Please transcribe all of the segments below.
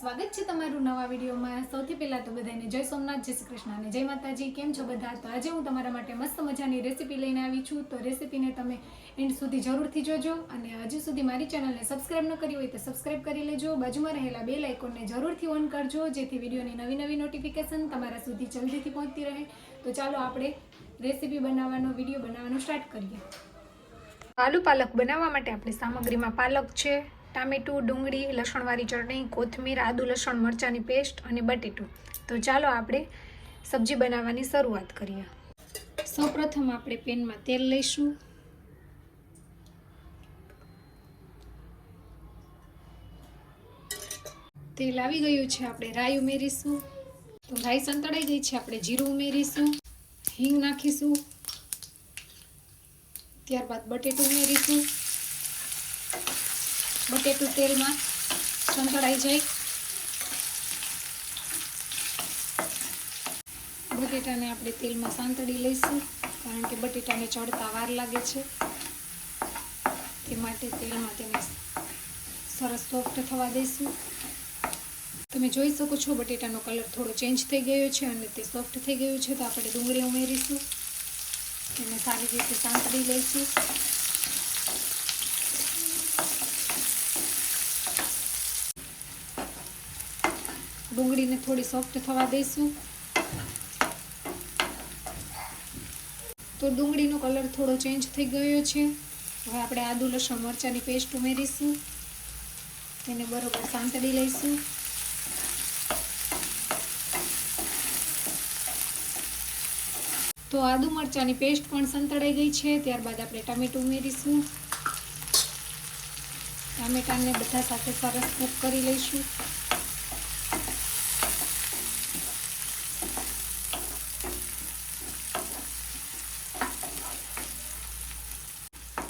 સ્વાગત છે તમારું નવા વિડીયોમાં। સૌથી પહેલાં તો બધાને જય સોમનાથ, જય શ્રી કૃષ્ણ અને જય માતાજી। કેમ છો બધા? તો આજે હું તમારા માટે મસ્ત મજાની રેસીપી લઈને આવી છું। તો રેસીપીને તમે એન્ડ સુધી જરૂરથી જોજો અને હજી સુધી મારી ચેનલને સબસ્ક્રાઈબ ન કરી હોય તો સબસ્ક્રાઈબ કરી લેજો। બાજુમાં રહેલા બેલ આઇકોનને જરૂરથી ઓન કરજો જેથી વિડીયોની નવી નોટિફિકેશન તમારા સુધી જલ્દીથી પહોંચતી રહે। તો ચાલો આપણે રેસીપી વિડીયો બનાવવાનું સ્ટાર્ટ કરીએ। આલુ પાલક બનાવવા માટે આપણે સામગ્રીમાં પાલક છે, ટામેટું, ડુંગળી, લસણવાળી ચટણી, કોથમીર, આદુ લસણ મરચાંની પેસ્ટ અને બટેટું। તો ચાલો આપણે સબ્જી બનાવવાની શરૂઆત કરીએ। સૌપ્રથમ આપણે પેનમાં તેલ લઈશું। તેલ આવી ગયું છે, આપણે રાઈ ઉમેરીશું। તો રાઈ સંતળાઈ ગઈ છે, આપણે જીરું ઉમેરીશું, હિંગ નાખીશું, ત્યારબાદ બટેટું ઉમેરીશું। બટેટું તેલમાં સંતળાઈ જાય। બટેટાને આપણે તેલમાં સાંતળી લઈશું કારણ કે બટેટાને ચડતા વાર લાગે છે, તે માટે તેલમાં તેને સરસ સોફ્ટ થવા દઈશું। તમે જોઈ શકો છો બટેટાનો કલર થોડો ચેન્જ થઈ ગયો છે અને તે સોફ્ટ થઈ ગયું છે। તો આપણે ડુંગળી ઉમેરીશું, તેને સારી રીતે સાંતળી લઈશું। ડુંગળીને થોડી સોફ્ટ થવા દઈશું। તો ડુંગળીનો કલર થોડો ચેન્જ થઈ ગયો છે। હવે આપણે આદુ લસણ મરચાંની પેસ્ટ ઉમેરીશું, તેને બરોબર સાંતળી લઈશું। તો આદુ મરચાંની પેસ્ટ પણ સંતળાઈ ગઈ છે। ત્યારબાદ આપણે ટામેટું ઉમેરીશું, ટામેટાને બધા સાથે સરસ કૂક કરી લઈશું।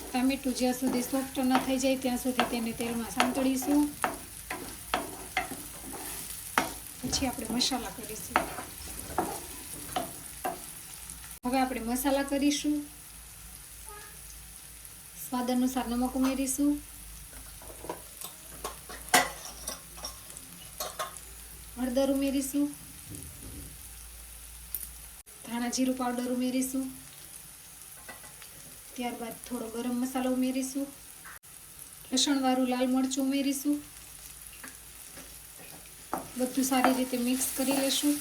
ટામેટું જ્યાં સુધી સોફ્ટ ન થઈ જાય ત્યાં સુધી તેને તેલમાં સાંતળીશું। પછી આપણે મસાલા કરીશું। હવે આપણે મસાલા કરીશું। સ્વાદ અનુસાર નમક ઉમેરીશું, હળદર ઉમેરીશું, ધાણા જીરું પાવડર ઉમેરીશું, ત્યારબાદ થોડો ગરમ મસાલો ઉમેરીશું, લસણવાળું લાલ મરચું ઉમેરીશું। બધું સારી રીતે મિક્સ કરી લેશું।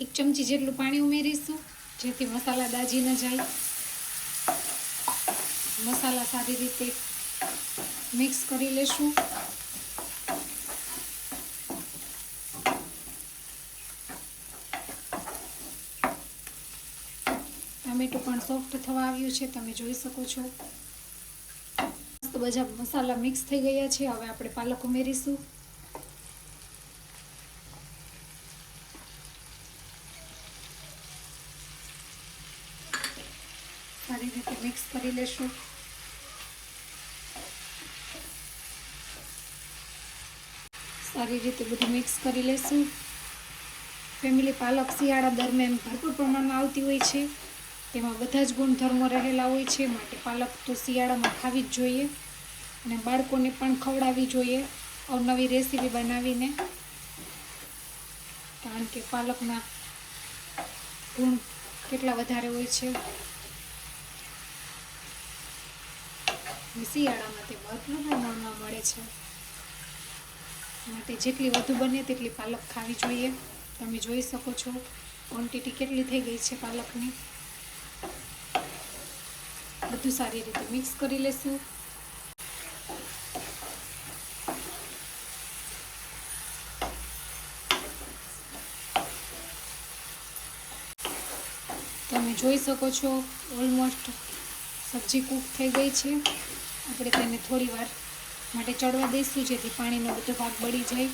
એક ચમચી જેટલું પાણી ઉમેરીશું જેથી મસાલા દાજી ન જાય। મસાલા સારી રીતે મિક્સ કરી લેશું। ટામેટું પણ સોફ્ટ થવા આવ્યું છે, તમે જોઈ શકો છો। મસ્ત બધા મસાલા મિક્સ થઈ ગયા છે। હવે આપણે પાલક ઉમેરીશું, સારી રીતે મિક્સ કરી લેશું। સારી રીતે બધું મિક્સ કરી લેશું। ફેમિલી, પાલક શિયાળા દરમિયાન ભરપૂર પ્રમાણમાં આવતી હોય છે, તેમાં બધા જ ગુણધર્મો રહેલા હોય છે, માટે પાલક તો શિયાળામાં ખાવી જ જોઈએ અને બાળકોને પણ ખવડાવવી જોઈએ અવનવી રેસીપી બનાવીને, કારણ કે પાલકના ગુણ કેટલા વધારે હોય છે। શિયાળામાં તે ભરપૂર પ્રમાણમાં મળે છે, માટે જેટલી વધુ બને તેટલી પાલક ખાવી જોઈએ। તમે જોઈ શકો છો ક્વોન્ટિટી કેટલી થઈ ગઈ છે પાલકની। બધું સારી રીતે મિક્સ કરી લેશું। તમે જોઈ શકો છો ઓલમોસ્ટ સબ્જી કૂક થઈ ગઈ છે। આપણે તેને થોડી વાર માટે ચડવા દઈશું જેથી પાણીનો બધો ભાગ બળી જાય।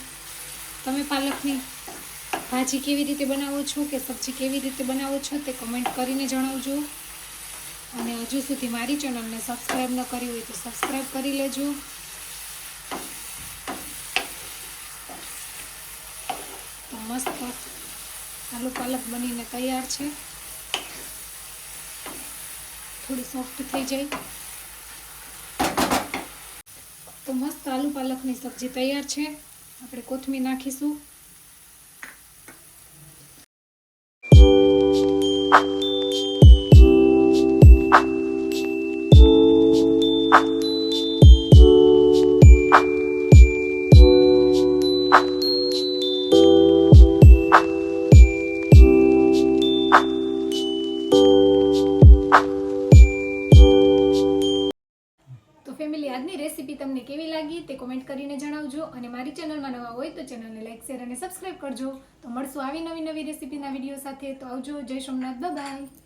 તમે પાલકની ભાજી કેવી રીતે બનાવો છો કે સબ્જી કેવી રીતે બનાવો છો તે કમેન્ટ કરીને જણાવજો અને હજુ સુધી મારી ચેનલને સબસ્ક્રાઈબ ન કરી હોય તો સબસ્ક્રાઈબ કરી લેજો। તો મસ્ત આલુ પાલક બનીને તૈયાર છે। થોડી સોફ્ટ થઈ જાય. તો મસ્ત આલુ પાલકની સબ્જી તૈયાર છે. આપણે કોથમીર નાખીશું. ફેમિલી, આજની રેસીપી તમને કેવી લાગી તે કોમેન્ટ કરીને જણાવજો. અને મારી ચેનલમાં નવા હોય તો ચેનલને લાઈક, શેર અને સબસ્ક્રાઈબ કરજો. તો મળશું આવી નવી રેસીપીના વિડીયો સાથે. તો આવજો. જય સોમનાથ. બાય.